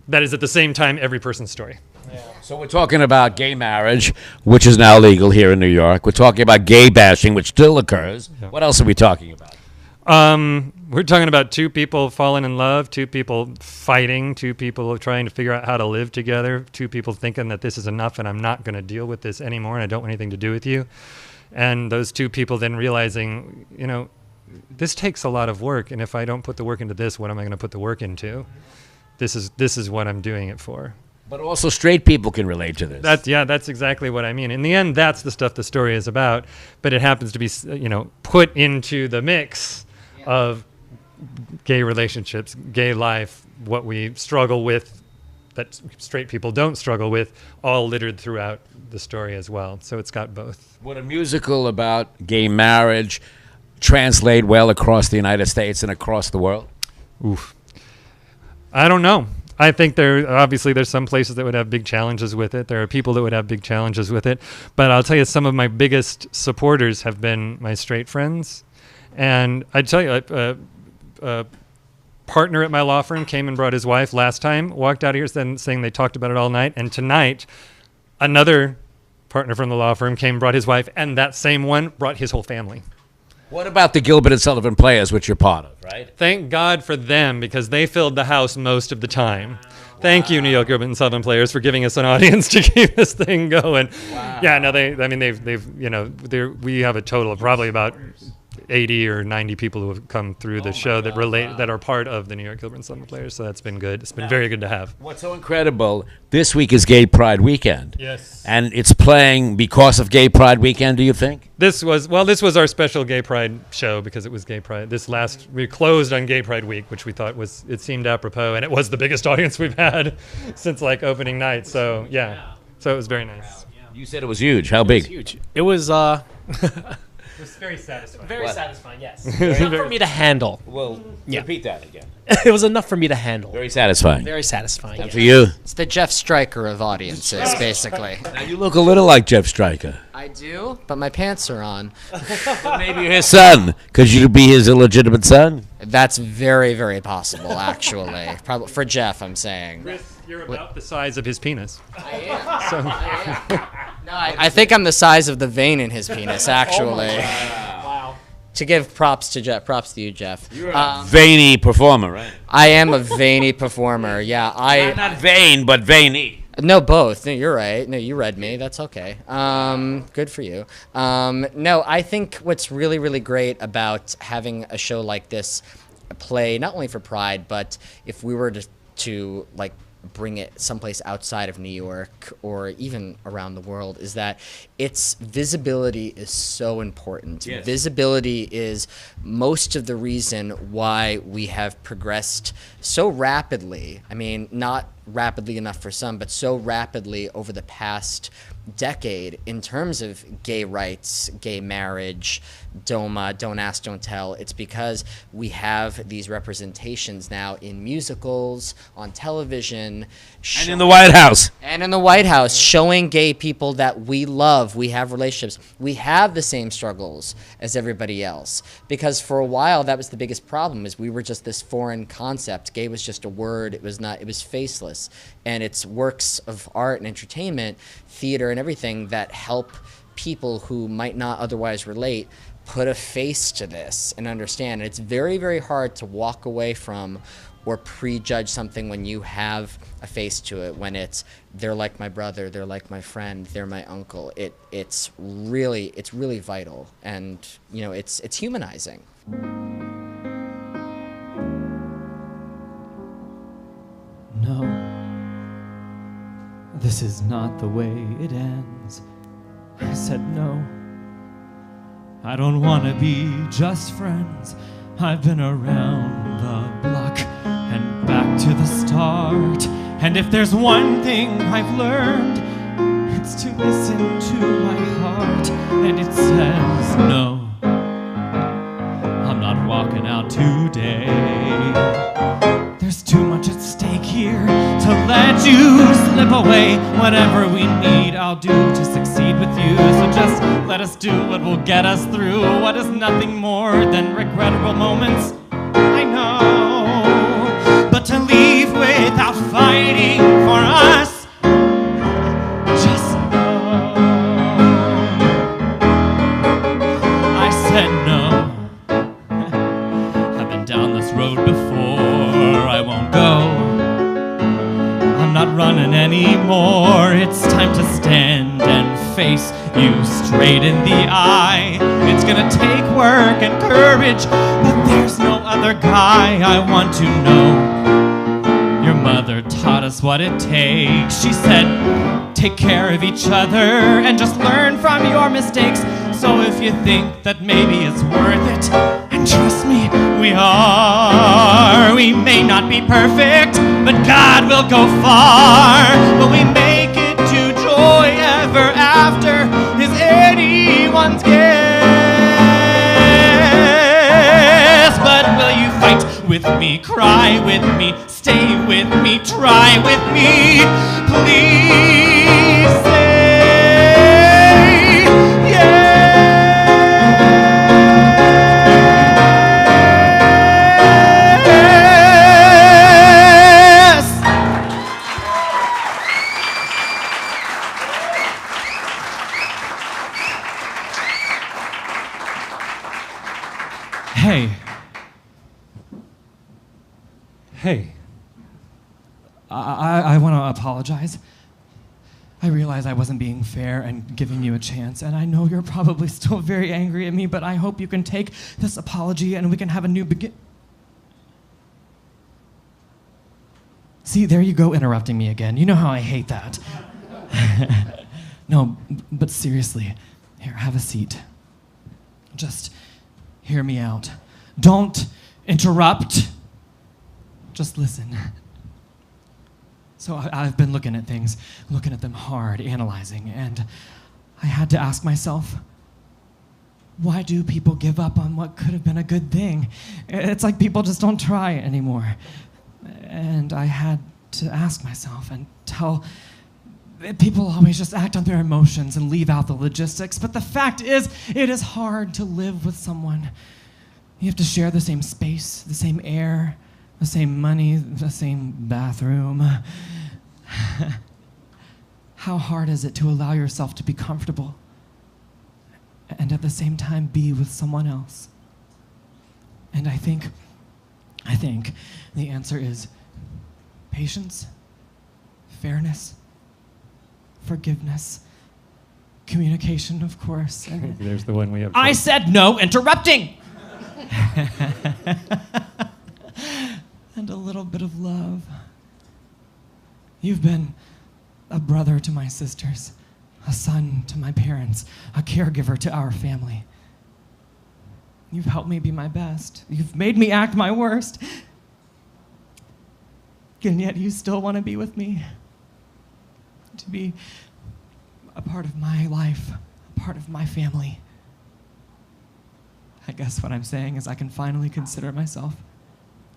That is at the same time every person's story.
Yeah. So we're talking about gay marriage, which is now legal here in New York. We're talking about gay bashing, which still occurs. Yeah. What else are we talking about?
We're talking about two people falling in love, two people fighting, two people trying to figure out how to live together, two people thinking that this is enough and I'm not going to deal with this anymore and I don't want anything to do with you. And those two people then realizing, this takes a lot of work, and if I don't put the work into this, what am I going to put the work into? This is what I'm doing it for.
But also straight people can relate to this.
That's exactly what I mean. In the end, that's the stuff the story is about, but it happens to be, put into the mix of gay relationships, gay life, what we struggle with, that straight people don't struggle with, all littered throughout the story as well. So it's got both.
Would a musical about gay marriage translate well across the United States and across the world?
Oof. I don't know. I think there's some places that would have big challenges with it. There are people that would have big challenges with it. But I'll tell you, some of my biggest supporters have been my straight friends. And I'd tell you, a partner at my law firm came and brought his wife last time, walked out of here saying they talked about it all night. And tonight, another partner from the law firm came, brought his wife, and that same one brought his whole family.
What about the Gilbert and Sullivan Players, which you're part of, right?
Thank God for them, because they filled the house most of the time. Wow. Thank you, New York Gilbert and Sullivan Players, for giving us an audience to keep this thing going. Wow. Yeah, no, we have a total of probably about 80 or 90 people who have come through the show that are part of the New York Gilbert and Sullivan Players, so that's been good. It's been very good to have.
What's so incredible, this week is Gay Pride Weekend.
Yes.
And it's playing because of Gay Pride Weekend, do you think?
This was our special Gay Pride show because it was Gay Pride. We closed on Gay Pride Week, which we thought it seemed apropos, and it was the biggest audience we've had since opening night. So yeah, so it was very nice.
You said it was huge. How big?
It was huge. It was
It was very satisfying.
Very satisfying, yes. Enough for me to handle.
Well, repeat that again.
It was enough for me to handle.
Very satisfying.
Very sasatisfying.
And for you?
It's the Jeff Stryker of audiences, basically.
Now you look a little like Jeff Stryker.
I do, but my pants are on.
But maybe you're his son. Could you be his illegitimate son?
That's very, very possible, actually. Probably for Jeff, I'm saying.
Chris, you're about the size of his penis.
I am. I am. No, I think I'm the size of the vein in his penis, actually.
Wow.
to give props to you, Jeff.
You're a veiny performer, right?
I am a veiny performer. Yeah,
Not vain, but veiny.
No, both. No, you're right. No, you read me. That's okay. Good for you. No, I think what's really, really great about having a show like this play, not only for Pride, but if we were to like bring it someplace outside of New York or even around the world, is that its visibility is so important.
Yes.
Visibility is most of the reason why we have progressed so rapidly. I mean, not rapidly enough for some, but so rapidly over the past decade in terms of gay rights, gay marriage, DOMA, don't ask, don't tell. It's because we have these representations now in musicals, on television.
And in the White House.
And in the White House, showing gay people that we love, we have relationships. We have the same struggles as everybody else. Because for a while, that was the biggest problem, is we were just this foreign concept. Gay was just a word. It was faceless. And it's works of art and entertainment, theater and everything that help people who might not otherwise relate put a face to this and understand. And it's very, very hard to walk away from or prejudge something when you have a face to it, when it's they're like my brother, they're like my friend, they're my uncle. It's really vital, and you know, it's humanizing.
No, this is not the way it ends. I said no. I don't want to be just friends. I've been around the block and back to the start. And if there's one thing I've learned, it's to listen to my heart. And it says no, I'm not walking out today. There's too much at stake here to let you slip away. Whatever we need, I'll do to succeed with you. So just let us do what will get us through what is nothing more than regrettable moments, I know. But to leave without fighting for us, just know. I said no. I've been down this road before, I won't go. I'm not running anymore. It's time to stand and face you straight in the eye. It's gonna take work and courage, but there's no other guy I want to know. Your mother taught us what it takes. She said, take care of each other and just learn from your mistakes. So if you think that maybe it's worth it, and trust me, we are. We may not be perfect, but God will go far. But we make it to joy ever after is anyone's guess. But will you fight with me, cry with me, stay with me, try with me? Please say yes. Hey, I want to apologize. I realize I wasn't being fair and giving you a chance, and I know you're probably still very angry at me, but I hope you can take this apology and we can have a new begin. See, there you go, interrupting me again. You know how I hate that. No, but seriously, here, have a seat. Just hear me out. Don't interrupt. Just listen. So I've been looking at things, looking at them hard, analyzing, and I had to ask myself, why do people give up on what could have been a good thing? It's like people just don't try anymore. And I had to ask myself and tell people always just act on their emotions and leave out the logistics, but the fact is, it is hard to live with someone. You have to share the same space, the same air, the same money, the same bathroom. How hard is it to allow yourself to be comfortable and at the same time be with someone else? And I think the answer is patience, fairness, forgiveness, communication, of course. And
There's the one we have.
I said no interrupting! And a little bit of love. You've been a brother to my sisters, a son to my parents, a caregiver to our family. You've helped me be my best. You've made me act my worst. And yet you still want to be with me. To be a part of my life, a part of my family. I guess what I'm saying is I can finally consider myself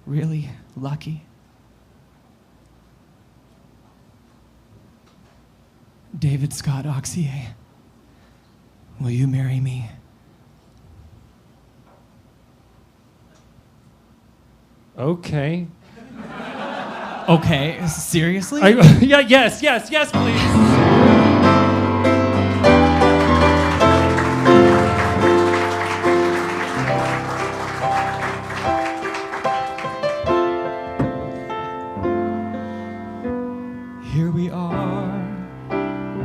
really lucky. David Scott Oxier, will you marry me?
Okay.
Okay, seriously?
Yes, please.
Here we are.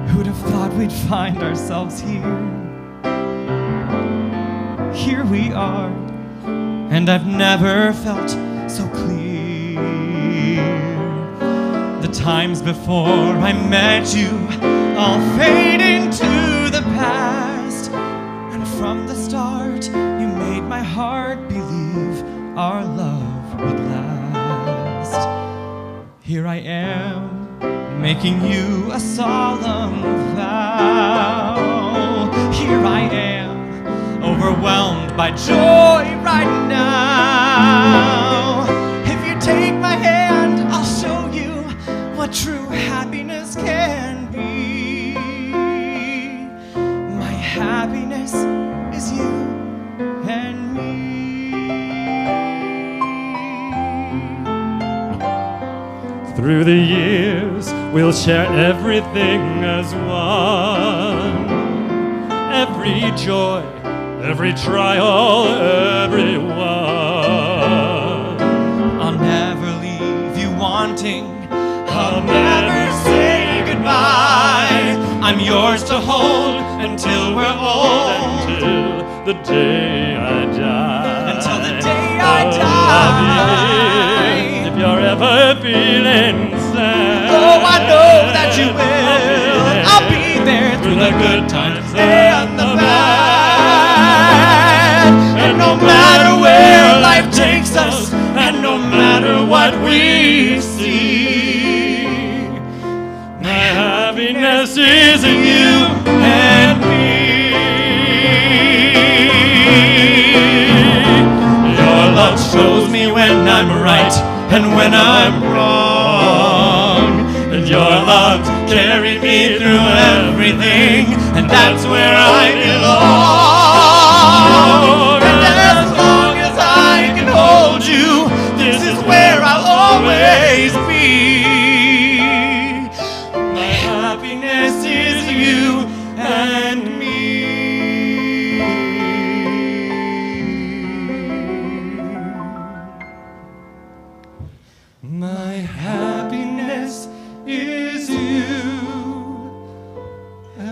Who'd have thought we'd find ourselves here? Here we are. And I've never felt so clear. The times before I met you all fade into the past. And from the start, you made my heart believe our love would last. Here I am, making you a solemn vow. Here I am, overwhelmed by joy right now. If you take my hand, I'll show you what true happiness can be. My happiness is you and me.
Through the years, we'll share everything as one. Every joy, every trial, every one.
I'll never leave you wanting. I'll never say goodbye. I'm yours to hold until we're old.
Until the day I die.
Until the day I die.
If you're ever feeling sad,
oh, I know that you will. I'll be there through the good times and the bad. And no matter where life takes us, and no matter what we see, my happiness is in you and me. Your love shows me when I'm right and when I'm wrong. And your love carried me through everything, and that's where I belong. And as long as I can hold you, this is where I'll always be. My happiness is you and me. My happiness is you and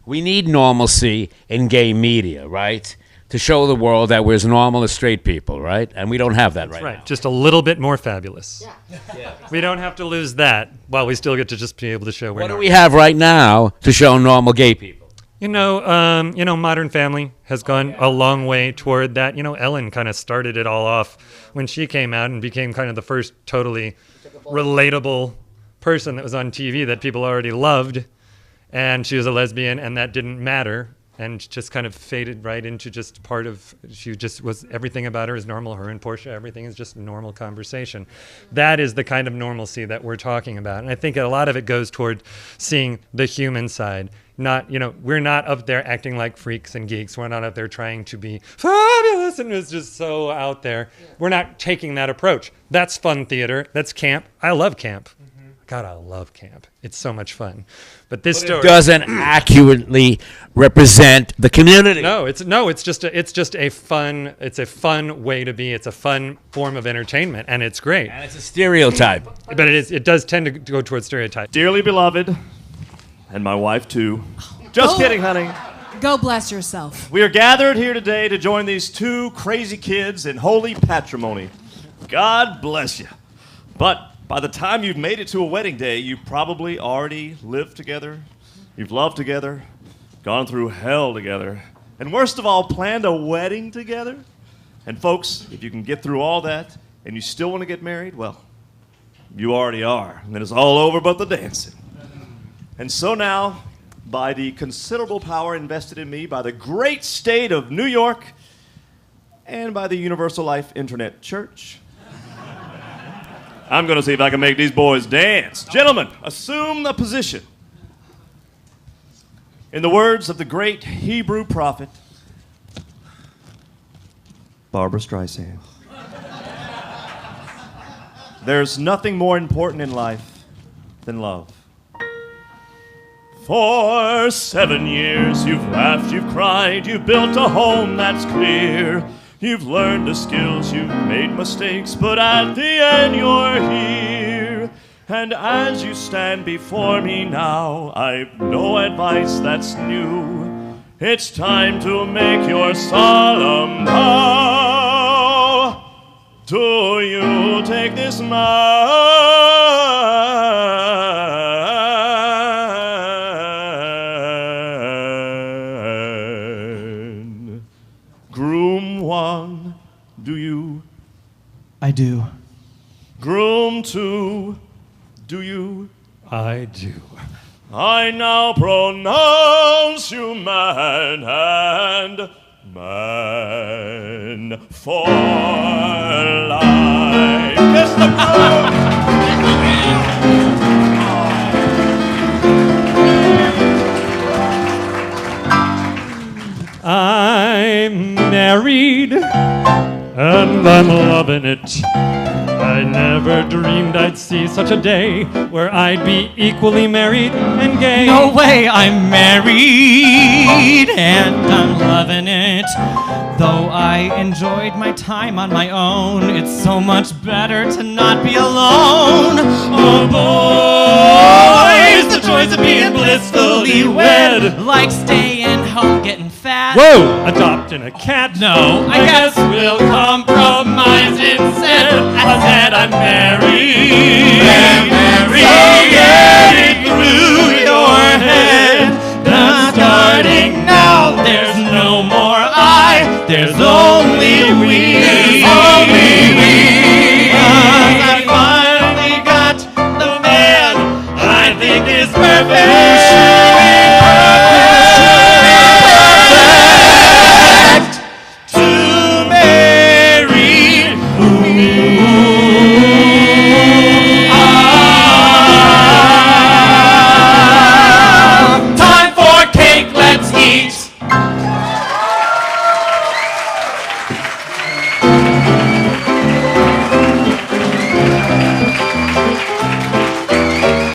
We need normalcy in gay media, right? To show the world that we're as normal as straight people, right? And we don't have that right now.
Just a little bit more fabulous. Yeah. We don't have to lose that while we still get to just be able to show we're
What do
normal.
we have right now to show normal gay people?
Modern Family has gone a long way toward that. Ellen kind of started it all off when she came out and became kind of the first totally relatable person that was on TV that people already loved. And she was a lesbian, and that didn't matter and just kind of faded right into just part of, she just was, everything about her is normal. Her and Portia, everything is just normal conversation. That is the kind of normalcy that we're talking about. And I think a lot of it goes toward seeing the human side. Not, we're not up there acting like freaks and geeks. We're not up there trying to be fabulous and it's just so out there. Yeah. We're not taking that approach. That's fun theater. That's camp. I love camp. God, I love camp. It's so much fun. But this story
doesn't accurately represent the community.
No, it's just a fun way to be. It's a fun form of entertainment, and it's great.
And it's a stereotype.
But it does tend to go towards stereotype.
Dearly beloved, and my wife too. Just kidding, honey.
Go bless yourself.
We are gathered here today to join these two crazy kids in holy patrimony. God bless you. But by the time you've made it to a wedding day, you've probably already lived together, you've loved together, gone through hell together, and worst of all, planned a wedding together. And folks, if you can get through all that and you still want to get married, well, you already are. And then it's all over but the dancing. And so now, by the considerable power invested in me by the great state of New York and by the Universal Life Internet Church, I'm going to see if I can make these boys dance. Gentlemen, assume the position. In the words of the great Hebrew prophet, Barbara Streisand, there's nothing more important in life than love. For 7 years you've laughed, you've cried, you've built a home that's clear. You've learned the skills, you've made mistakes, but at the end you're here. And as you stand before me now, I've no advice that's new. It's time to make your solemn vow. Do you take this man? Groom 1, do you?
I do.
Groom 2, do you?
I do.
I now pronounce you man and man for life. Kiss the groom!
I'm married and I'm loving it. I never dreamed I'd see such a day where I'd be equally married and gay.
No way, I'm married and I'm loving it. Though I enjoyed my time on my own, it's so much better to not be alone. Oh boys, the joys of being blissfully wed. Like staying home getting fat.
Whoa! Adopting a cat?
No, I guess we'll compromise instead. I said I'm married. I'm married. So get it through your head. Not starting now. There's no more I. There's only we.